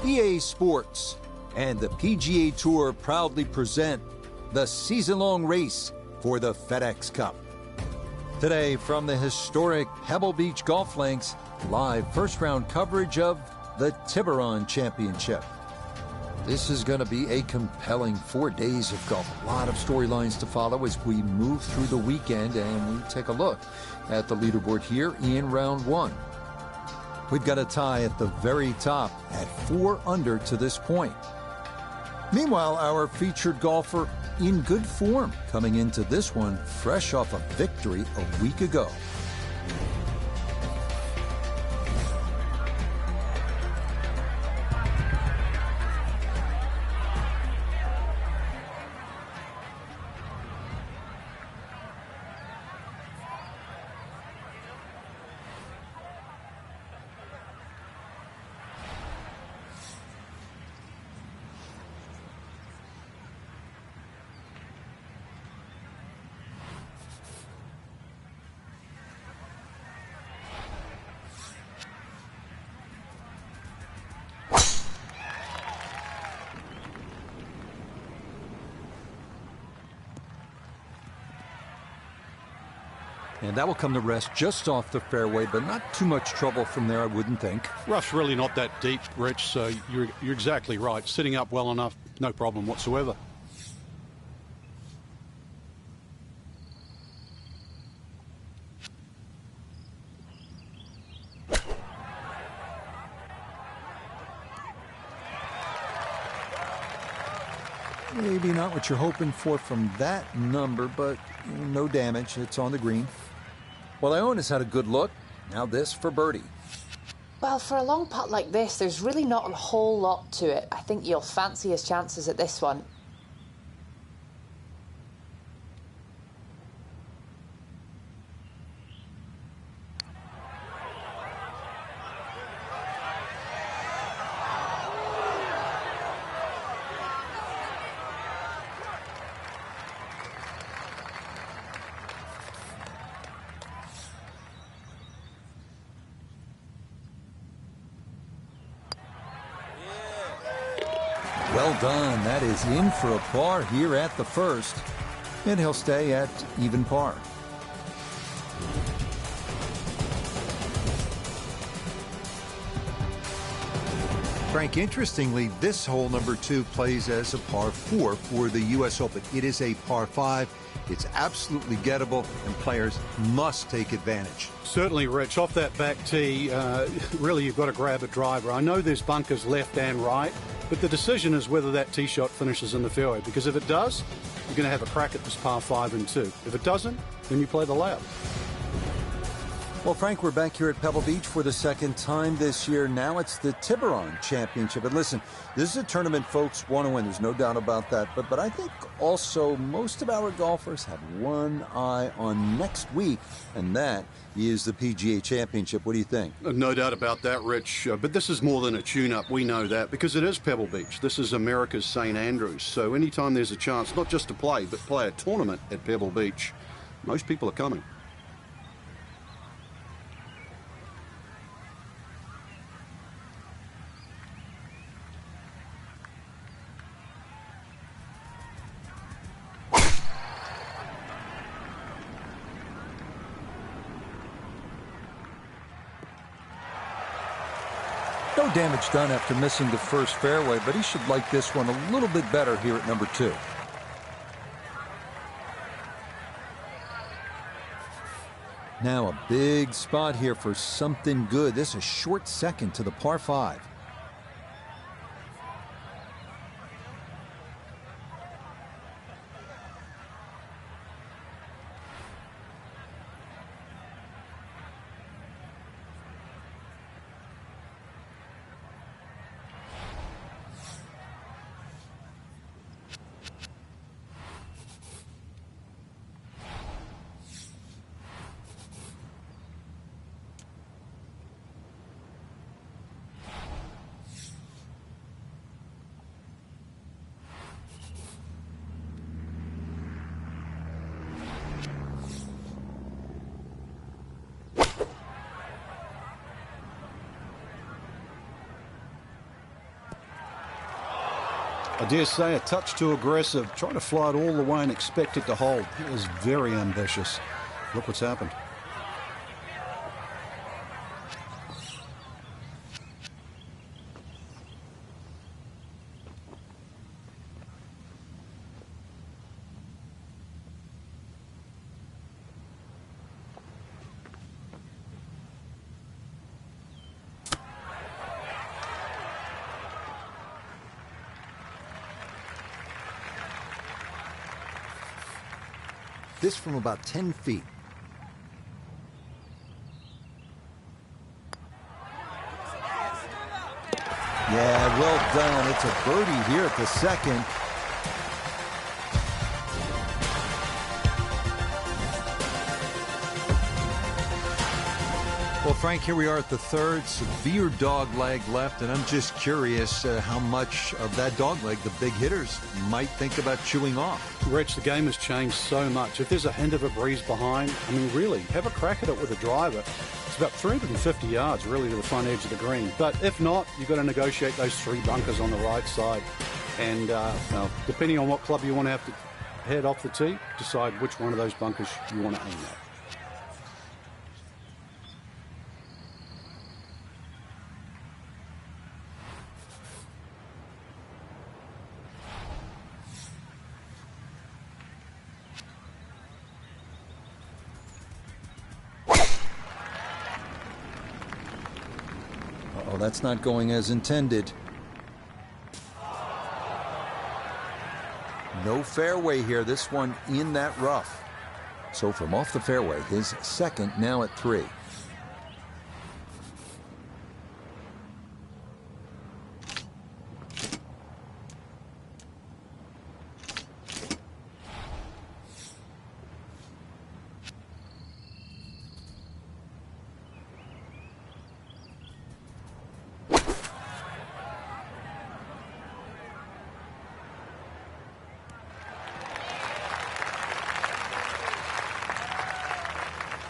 EA Sports and the PGA Tour proudly present the season-long race for the FedEx Cup. Today, from the historic Pebble Beach Golf Links, live first-round coverage of the Tiburon Championship. This is going to be a compelling 4 days of golf. A lot of storylines to follow as we move through the weekend and we take a look at the leaderboard here in round one. We've got a tie at the very top at 4 under to this point. Meanwhile, our featured golfer in good form coming into this one fresh off a victory a week ago. And that will come to rest just off the fairway, but not too much trouble from there, I wouldn't think. Rough's really not that deep, Rich, so you're exactly right. Sitting up well enough, no problem whatsoever. Maybe not what you're hoping for from that number, but no damage. It's on the green. Well, Ione has had a good look. Now this for birdie. Well, for a long putt like this, there's really not a whole lot to it. I think you'll fancy his chances at this one. Well done. That is in for a par here at the first. And he'll stay at even par. Frank, interestingly, this hole number 2 plays as a par 4 for the U.S. Open. It is a par 5. It's absolutely gettable, and players must take advantage. Certainly, Rich. Off that back tee, really you've got to grab a driver. I know there's bunkers left and right, but the decision is whether that tee shot finishes in the fairway, because if it does, you're going to have a crack at this par 5 and 2. If it doesn't, then you play the layup. Well, Frank, we're back here at Pebble Beach for the second time this year. Now it's the Tiburon Championship. And listen, this is a tournament folks want to win. There's no doubt about that. But I think also most of our golfers have one eye on next week, and that is the PGA Championship. What do you think? No doubt about that, Rich. But this is more than a tune-up. We know that because it is Pebble Beach. This is America's St. Andrews. So anytime there's a chance, not just to play, but play a tournament at Pebble Beach, most people are coming. No damage done after missing the first fairway, but he should like this one a little bit better here at number 2. Now a big spot here for something good. This is a short second to the par 5. I dare say a touch too aggressive. Trying to fly it all the way and expect it to hold. He is very ambitious. Look what's happened. This from about 10 feet. Yeah, well done. It's a birdie here at the second. Well, Frank, here we are at the third. Severe dog leg left, and I'm just curious how much of that dog leg the big hitters might think about chewing off. Rich, the game has changed so much. If there's a hint of a breeze behind, I mean, really, have a crack at it with a driver. It's about 350 yards, really, to the front edge of the green. But if not, you've got to negotiate those 3 bunkers on the right side. And well, depending on what club you want to have to head off the tee, decide which one of those bunkers you want to aim at. Oh, that's not going as intended. No fairway here. This one in that rough. So from off the fairway, his second now at 3.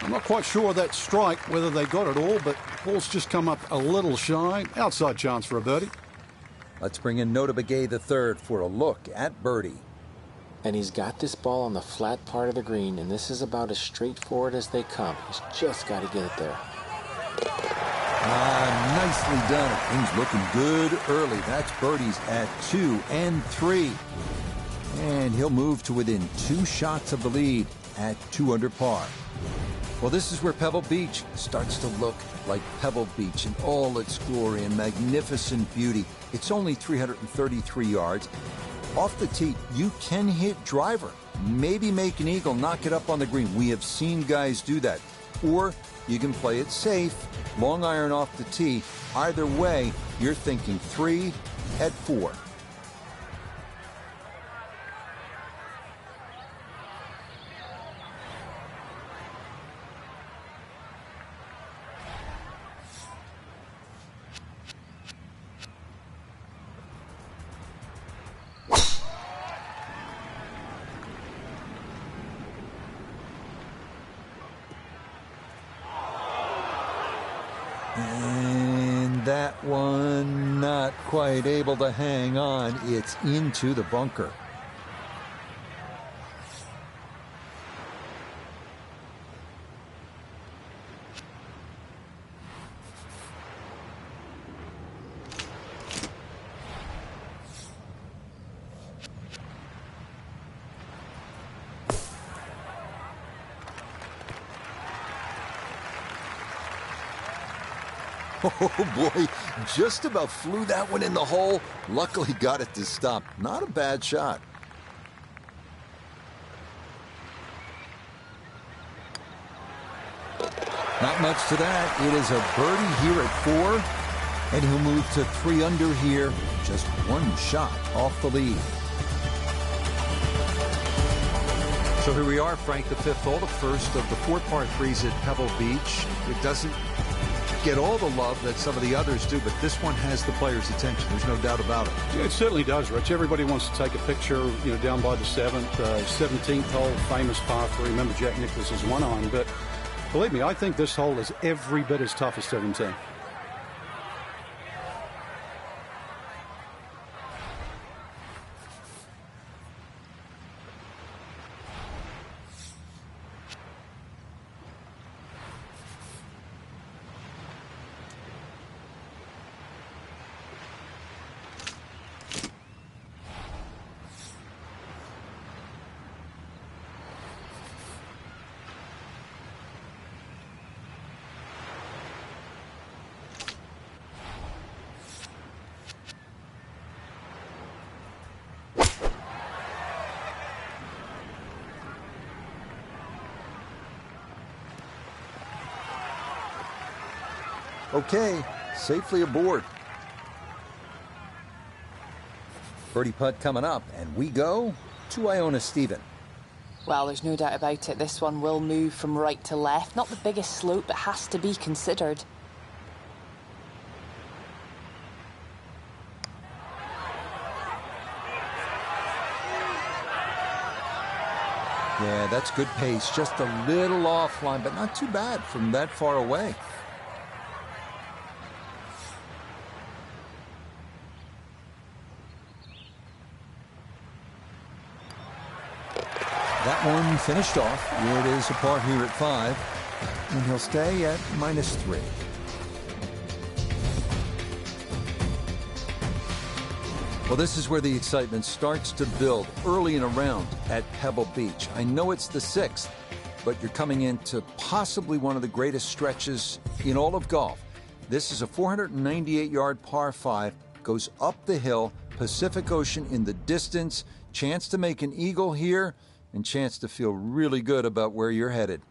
I'm not quite sure that strike, whether they got it all, but ball's just come up a little shy. Outside chance for a birdie. Let's bring in Nota Begay the third for a look at birdie. And he's got this ball on the flat part of the green, and this is about as straightforward as they come. He's just got to get it there. Nicely done. Things looking good early. That's birdies at 2 and 3. And he'll move to within 2 shots of the lead at 2 under par. Well, this is where Pebble Beach starts to look like Pebble Beach in all its glory and magnificent beauty. It's only 333 yards. Off the tee, you can hit driver, maybe make an eagle, knock it up on the green. We have seen guys do that. Or you can play it safe, long iron off the tee. Either way, you're thinking 3 at 4. And that one not quite able to hang on. It's into the bunker. Oh boy, just about flew that one in the hole. Luckily got it to stop. Not a bad shot. Not much to that. It is a birdie here at 4, and he'll move to 3 under here. Just 1 shot off the lead. So here we are, Frank, the 5th hole, the first of the 4 par 3s at Pebble Beach. It doesn't get all the love that some of the others do, but this one has the players' attention. There's no doubt about it. Yeah, it certainly does, Rich. Everybody wants to take a picture, you know, down by the 17th hole, famous par 3. Remember, Jack Nicklaus is 1 iron, but believe me, I think this hole is every bit as tough as 17. Okay, safely aboard. Birdie putt coming up, and we go to Iona Stephen. Well, there's no doubt about it. This one will move from right to left. Not the biggest slope, but has to be considered. Yeah, that's good pace. Just a little offline, but not too bad from that far away. That one finished off. It is a par here at 5, and he'll stay at -3. Well, this is where the excitement starts to build early in a round at Pebble Beach. I know it's the 6th, but you're coming into possibly one of the greatest stretches in all of golf. This is a 498-yard par 5, goes up the hill, Pacific Ocean in the distance, chance to make an eagle here, and chance to feel really good about where you're headed.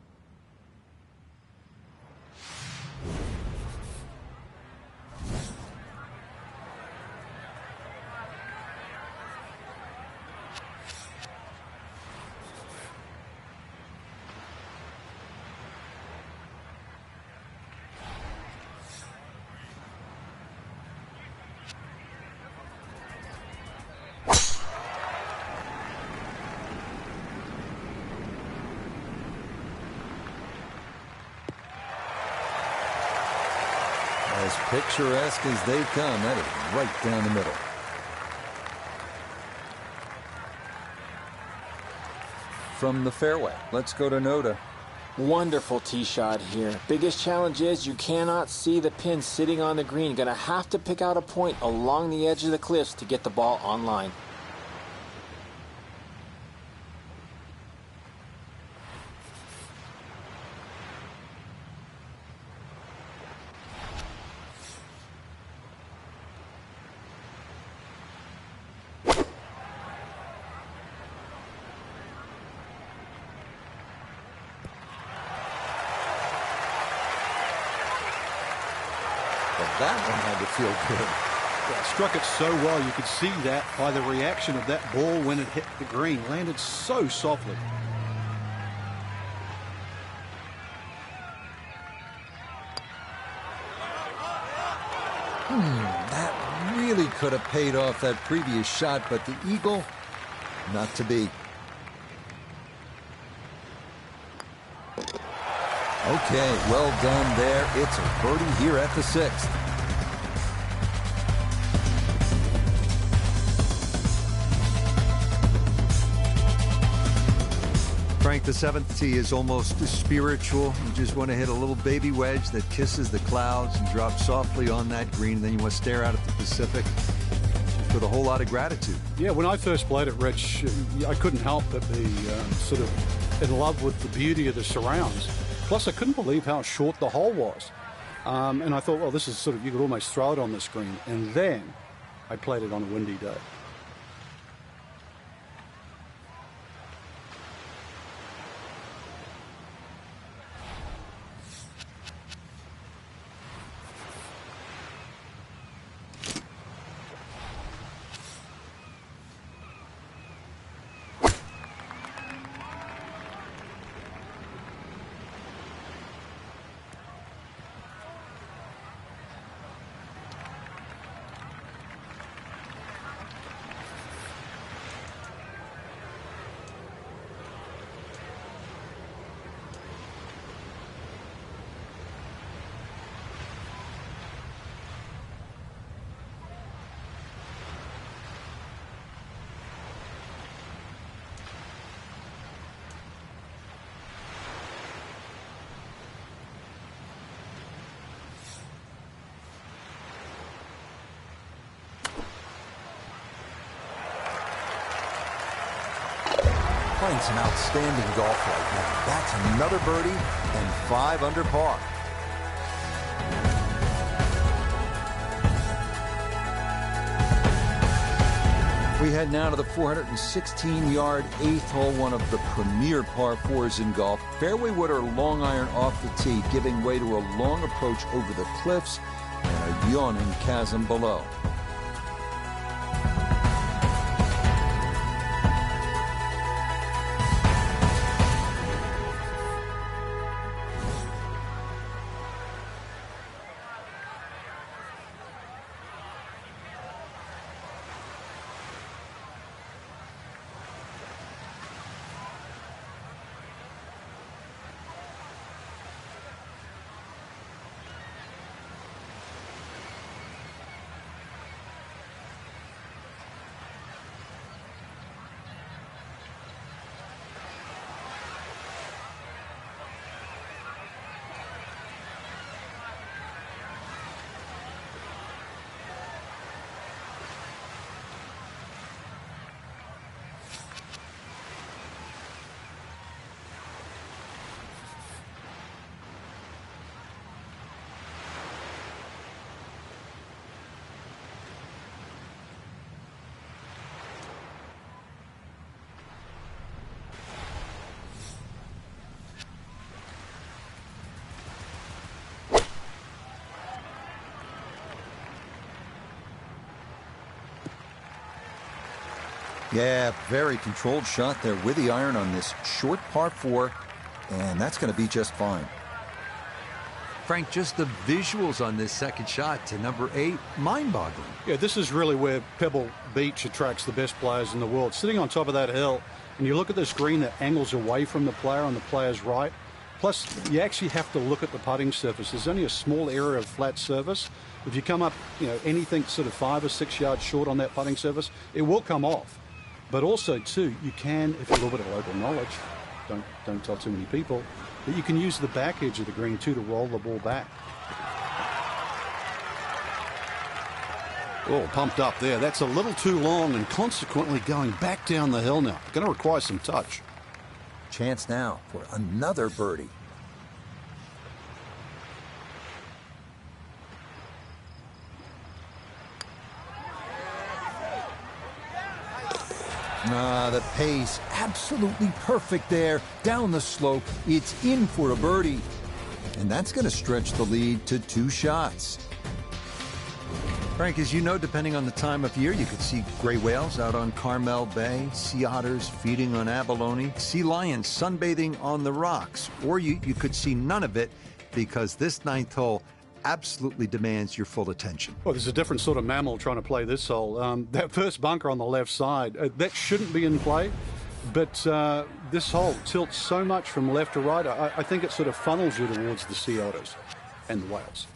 As picturesque as they come, that is right down the middle. From the fairway, let's go to Noda. Wonderful tee shot here. Biggest challenge is you cannot see the pin sitting on the green. Gonna have to pick out a point along the edge of the cliffs to get the ball on line. That one had to feel good. Yeah, struck it so well. You could see that by the reaction of that ball when it hit the green. Landed so softly. That really could have paid off that previous shot, but the eagle, not to be. Okay, well done there. It's a birdie here at the 6th. Frank, the 7th tee is almost spiritual. You just want to hit a little baby wedge that kisses the clouds and drops softly on that green. Then you want to stare out at the Pacific with a whole lot of gratitude. Yeah, when I first played at Rich, I couldn't help but be sort of in love with the beauty of the surrounds. Plus, I couldn't believe how short the hole was. And I thought, well, this is sort of, you could almost throw it on the screen. And then I played it on a windy day. Playing some outstanding golf right now. That's another birdie and 5 under par. We head now to the 416-yard 8th hole, one of the premier par 4s in golf. Fairway wood or long iron off the tee, giving way to a long approach over the cliffs and a yawning chasm below. Yeah, very controlled shot there with the iron on this short par 4, and that's going to be just fine. Frank, just the visuals on this second shot to number 8, mind-boggling. Yeah, this is really where Pebble Beach attracts the best players in the world. Sitting on top of that hill, and you look at this green that angles away from the player on the player's right. Plus, you actually have to look at the putting surface. There's only a small area of flat surface. If you come up, anything sort of 5 or 6 yards short on that putting surface, it will come off. But also, too, you can, if you have a little bit of local knowledge, don't tell too many people, that you can use the back edge of the green, too, to roll the ball back. Oh, pumped up there. That's a little too long and consequently going back down the hill now. Going to require some touch. Chance now for another birdie. The pace absolutely perfect there. Down the slope, it's in for a birdie. And that's going to stretch the lead to 2 shots. Frank, as you know, depending on the time of year, you could see gray whales out on Carmel Bay, sea otters feeding on abalone, sea lions sunbathing on the rocks, or you could see none of it because this 9th hole absolutely demands your full attention. Well, there's a different sort of mammal trying to play this hole. That first bunker on the left side, that shouldn't be in play, but this hole tilts so much from left to right, I think it sort of funnels you towards the sea otters and the whales.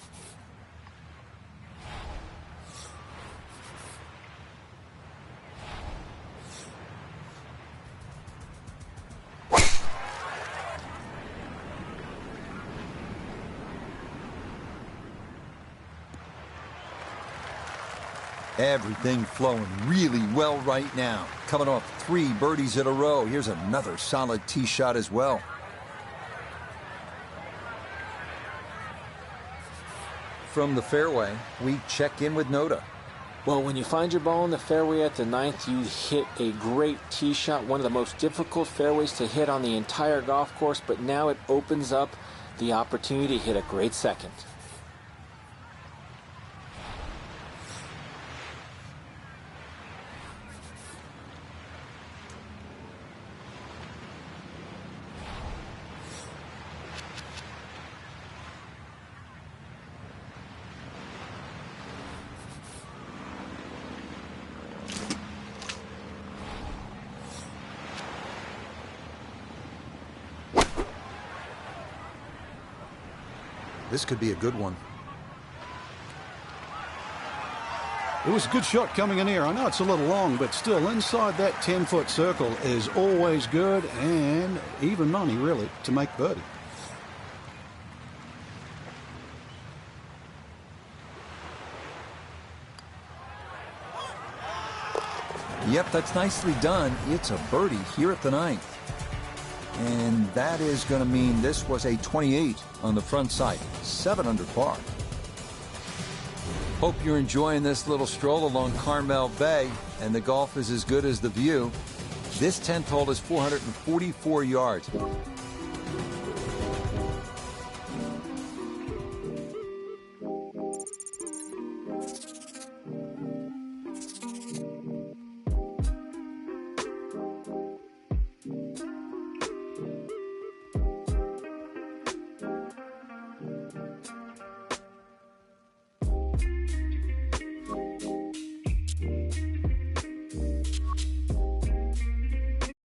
Everything flowing really well right now. Coming off 3 birdies in a row. Here's another solid tee shot as well. From the fairway, we check in with Noda. Well, when you find your ball in the fairway at the 9th, you hit a great tee shot, one of the most difficult fairways to hit on the entire golf course, but now it opens up the opportunity to hit a great second. This could be a good one. It was a good shot coming in here. I know it's a little long, but still inside that 10-foot circle is always good and even money, really, to make birdie. Yep, that's nicely done. It's a birdie here at the 9th. And that is going to mean this was a 28 on the front side. 7 under par. Hope you're enjoying this little stroll along Carmel Bay, and the golf is as good as the view. This 10th hole is 444 yards.